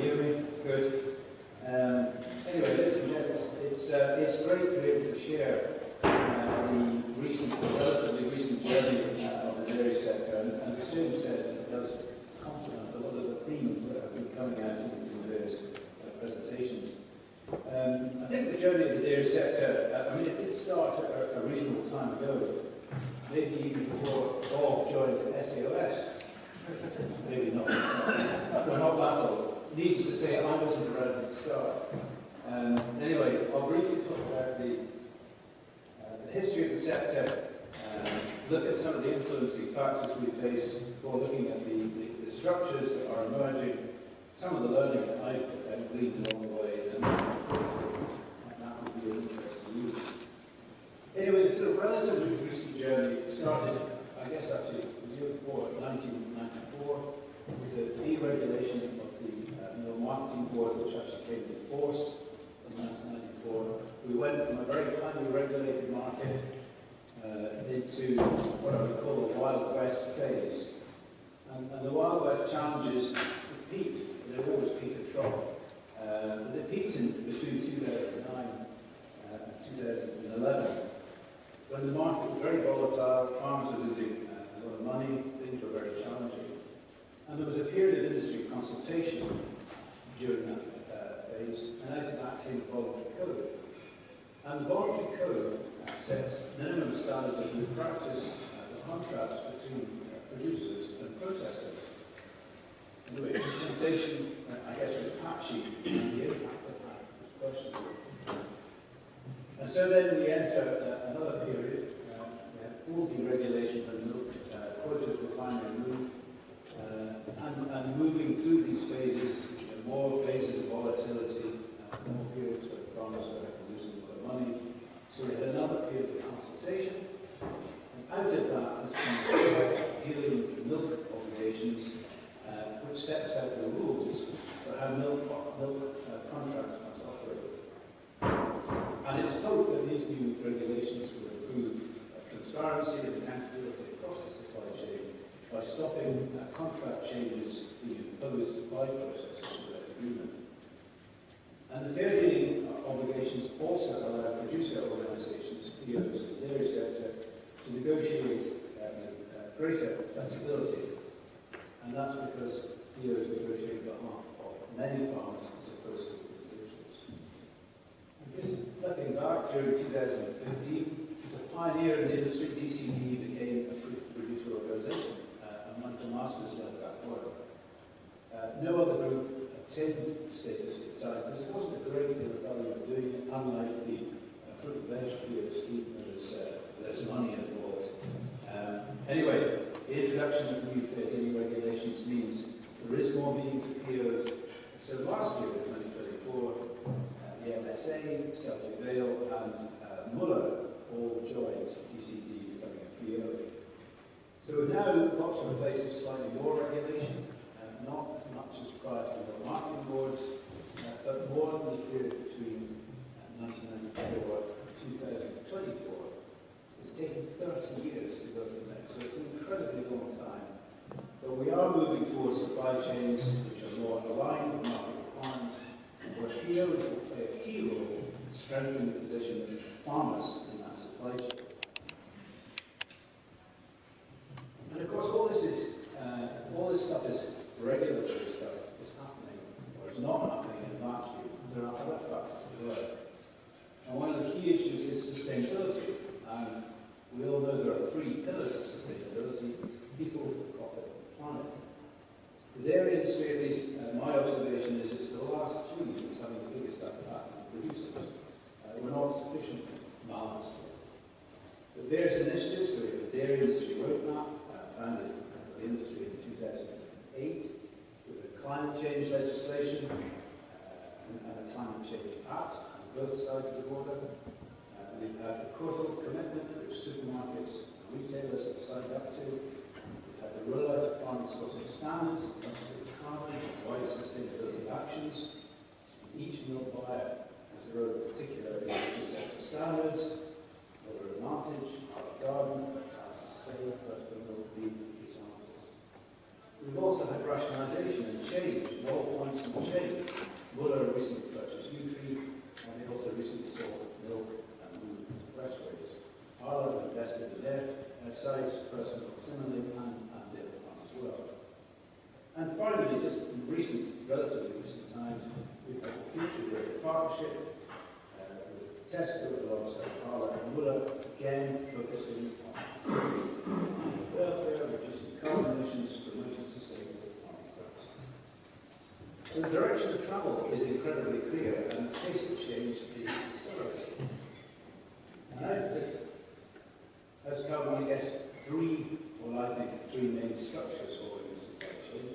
hear me? Good. Anyway, ladies and gents, it's great to be able to share the relatively recent journey of the dairy sector, and as Jim said, it does complement a lot of the themes that have been coming out in the various presentations. I think the journey of the dairy sector, I mean, it did start a reasonable time ago, maybe even before Bob joined SAOS. Maybe not. We're not that old. Needless to say, I wasn't around at the start. Anyway, I'll briefly talk about the history of the sector, look at some of the influencing factors we face before looking at the structures that are emerging, some of the learning that I've gleaned along the way, and that would be of interest to you. Anyway, it's a relatively recent journey. It started, I guess, actually, the year before, 1994, with the deregulation of the Mill Marketing Board, which actually came into force in 1994. We went from a very highly regulated market into what I would call a Wild West phase. And the Wild West challenges peaked. They always peak at trough. They peaked in between 2009 and 2011. When the market was very volatile, farmers were losing a lot of money, things were very challenging. And there was a period of industry consultation during that phase, and out of that came the voluntary code. And the voluntary code sets minimum standards of good practice for contracts between producers and processors. And the implementation, I guess, was patchy, and the impact of that was questionable. And so then we enter another period. We had full deregulation of milk, quotas were finally removed, and moving through these phases, more phases of volatility, more periods where farmers were losing a lot of money. So we had another period of consultation, and out of that has come dealing with milk obligations, which sets out the rules for how milk contracts must operate. And it's hoped that these new regulations will improve transparency and accountability across the supply chain by stopping contract changes being imposed by processors without agreement. And the fair dealing obligations also allow producer organisations, DPOs, in the dairy sector, to negotiate with greater flexibility. And that's because DPOs negotiate on behalf of many farmers as opposed to individuals. And just looking back during 2015, as a pioneer in the industry, DCD became a producer organisation, and Michael Masters led that work. No other group attained the status at the time because there wasn't a great deal of value in doing it, unlike the fruit and veg PO scheme where there's money involved. Anyway, the introduction of new fair dealing regulations means there is more meaning to POs. So last year, in 2024, the MSA, Celtic Vale, and Muller all joined DCD becoming a PO. So we've now got to a place of slightly more regulation, not as much as prior to the marketing boards, but more in the period between 1994 and 2024. It's taken 30 years to go from there, so it's an incredibly long time. But we are moving towards supply chains which are more aligned with market requirements, where POs will play a key role in strengthening the position of farmers in that supply chain. And of course, all this stuff is regulatory stuff is happening, or is not happening in a vacuum. There are other factors as well. And one of the key issues is sustainability. And we all know there are three pillars of sustainability: people, profit, and planet. The dairy industry, at least my observation is, it's the last three that's having the biggest impact on producers. We're not sufficiently balanced. The various initiatives, so we have the Dairy Industry Roadmap, founded by the industry in 2008, with the climate change legislation and a climate change act on both sides of the border. We've had a quota commitment which supermarkets and retailers have signed up to. We've had the rollout of farming sourcing standards, carbon, and wider sustainability actions. Each milk buyer has their own particular set of standards, whether advantage, our garden, sustainable, milk, beef, examples. We've also also had rationalisation and change, all points of change. Muller recently purchased Nutri, and they also recently sold milk and moved expressways. Ireland invested in their sites, personal similarly, and their farms as well. And finally, just in relatively recent times, we've had a future great partnership with Tesco alongside Arla and Muller, again focusing on welfare, reducing carbon emissions, promoting sustainable farming practices. So the direction of travel is incredibly clear, and the pace of change is accelerating. And out of this has come, I guess, three main structures for the supply chain.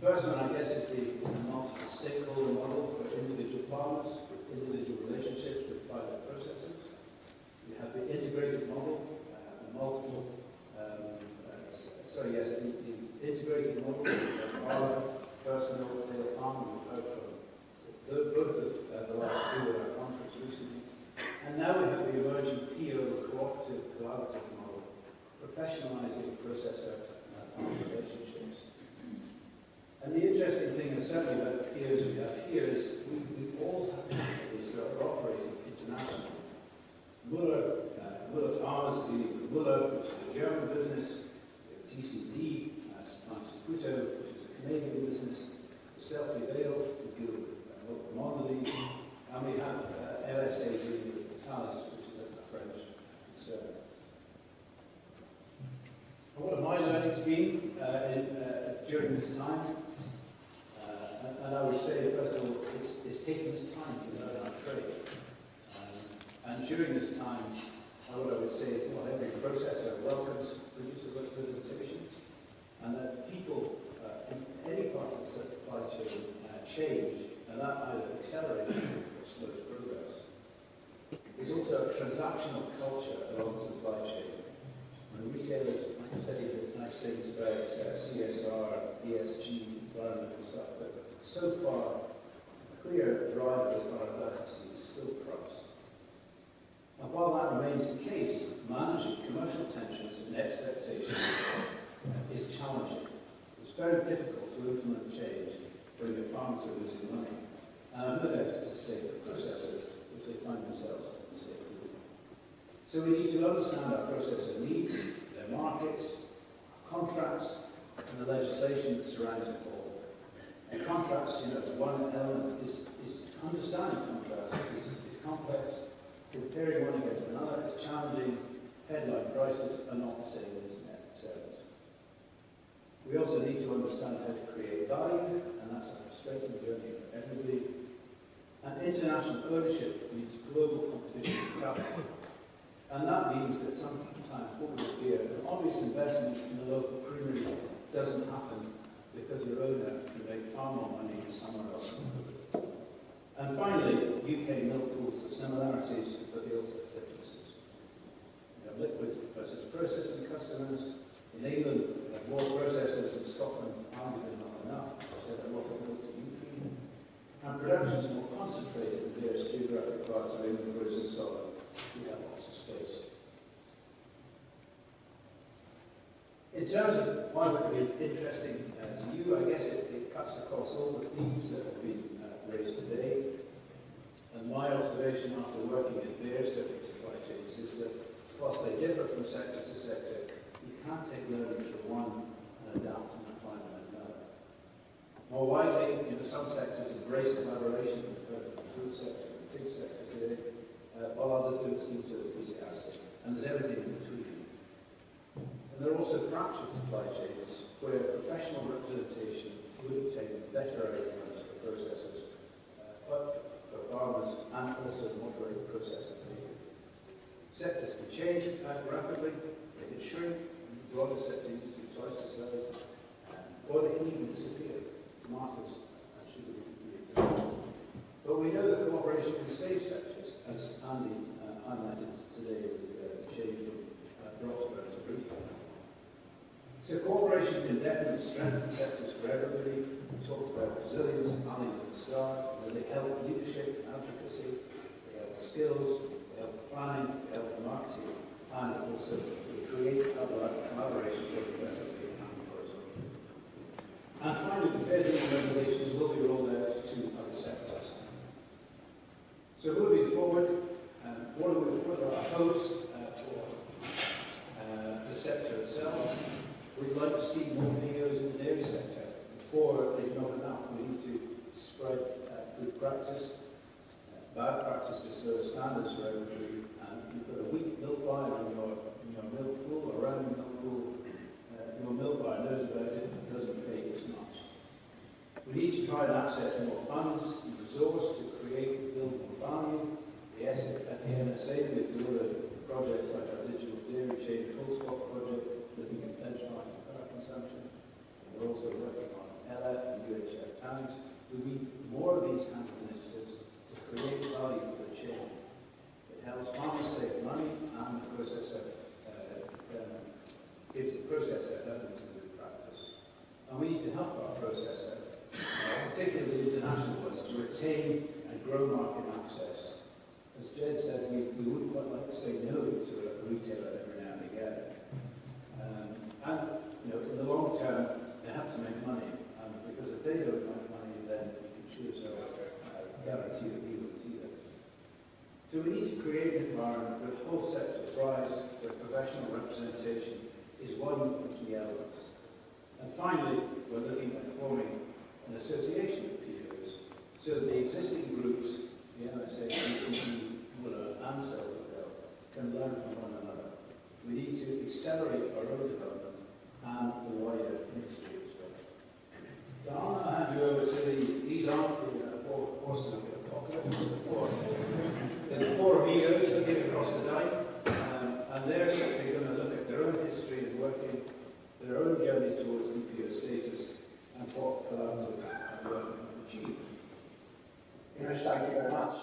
The first one, I guess, is the multiple stakeholder model for individual farmers, with individual relationships with private processors. You have the integrated model, the integrated model of our personal retail farming. We've heard from both of the last two at our conference recently. And now we have the emerging PO, cooperative, collaborative model, professionalising processor farm relationships. And the interesting thing, and certainly about the POs we have here, is we all have companies that are operating internationally. Muller Farmers dealing with Muller, which is a German business, TCD, supplying Saputo, which is a Canadian business, Celtic Vale, we deal with Mondelez, and we have LSA dealing with Talis, which is a French concern. And what have my learnings been during this time? And I would say, first of all, it's taken us time to learn our trade. And during this time, what I would say is not every processor welcomes producer representation, and that people in any part of the supply chain change, and that either accelerates or slows progress. There's also a transactional culture along the supply chain. When retailers might say nice things about CSR, ESG, environmental stuff, but so far, clear drivers are about still price. And while that remains the case, managing commercial tensions and expectations is challenging. It's very difficult to implement change when your farmers are losing money. And I'm no doubt it's the same for processors if they find themselves in the same group. So we need to understand our processor needs, their markets, contracts, and the legislation that surrounds it all. And contracts, is one element, is understanding contracts is complex. Comparing one against another is challenging. Headline prices are not the same as net sales. We also need to understand how to create value, and that's a frustrating journey for everybody. And international ownership means global competition for capital. And that means that sometimes what would be an obvious investment in a local creamery doesn't happen because your owner can make far more money somewhere else. And finally, UK milk pools have similarities, but they also have differences. We have liquid versus processing customers. In England, we have more processors. In Scotland, arguably not enough. So a lot of milk to Nutri. And production is more concentrated in various geographic parts of England, whereas in Scotland, we have lots of space. In terms of why would it be interesting to you, I guess it cuts across all the themes that have been raised today. And my observation after working in various different supply chains is that whilst they differ from sector to sector, you can't take learnings from one and adapt and apply them in another. More widely, some sectors embrace collaboration, the food sector, the pig sector today, while others don't seem so enthusiastic. And there's everything in between. And there are also fractured supply chains where professional representation would obtain better outcomes for processors, but for farmers and also moderate processing behavior. Sectors can change rapidly, they can shrink, broader sectors to be twice the size, or they can even disappear. Tomatoes should be But we know that cooperation can save sectors, as Andy highlighted today with the change from Roxburgh to Britain. So cooperation can definitely strengthen sectors for everybody. We talked about resilience and planning at the start. They help leadership and advocacy, they help skills, they help planning, they help marketing, and also they create collaboration for the better and horizontal. We'd like to see more DPOs in the dairy sector. Four is not enough. We need to spread good practice, bad practice, just lower standards for everybody. And you've got a weak milk buyer in your milk pool, around the milk pool. Your milk buyer knows about it and doesn't pay as much. We need to try and access more funds and resource to create and build more value. At the NSA, we do other projects like our digital dairy chain full stock project, looking at benchmarking power consumption. We're also working on LF and UHF tanks. We need more of these kinds of initiatives to create value for the chain. It helps farmers save money and the processor gives the processor evidence of good practice. And we need to help our processor, particularly international ones, to retain and grow market access. As Jed said, we would quite like to say no to a retailer every now and again. And in the long term, they have to make money. And because if they don't make money, then we can sure as hell guarantee that we won't either. So we need to create an environment where the whole sector thrives, where professional representation is one of the key elements. And finally, we're looking at forming an association of DPOs, so that the existing groups, the MSA, DCE, Wooler, and Self-Bill, can learn from one another. We need to accelerate our own development and the wider industry as well. So I'll now hand you over to these aren't the four amigos looking across the dike, and they're simply going to look at their own history and working, their own journeys towards DPO status, and what collaborative work have achieved. Hamish, thank you very much.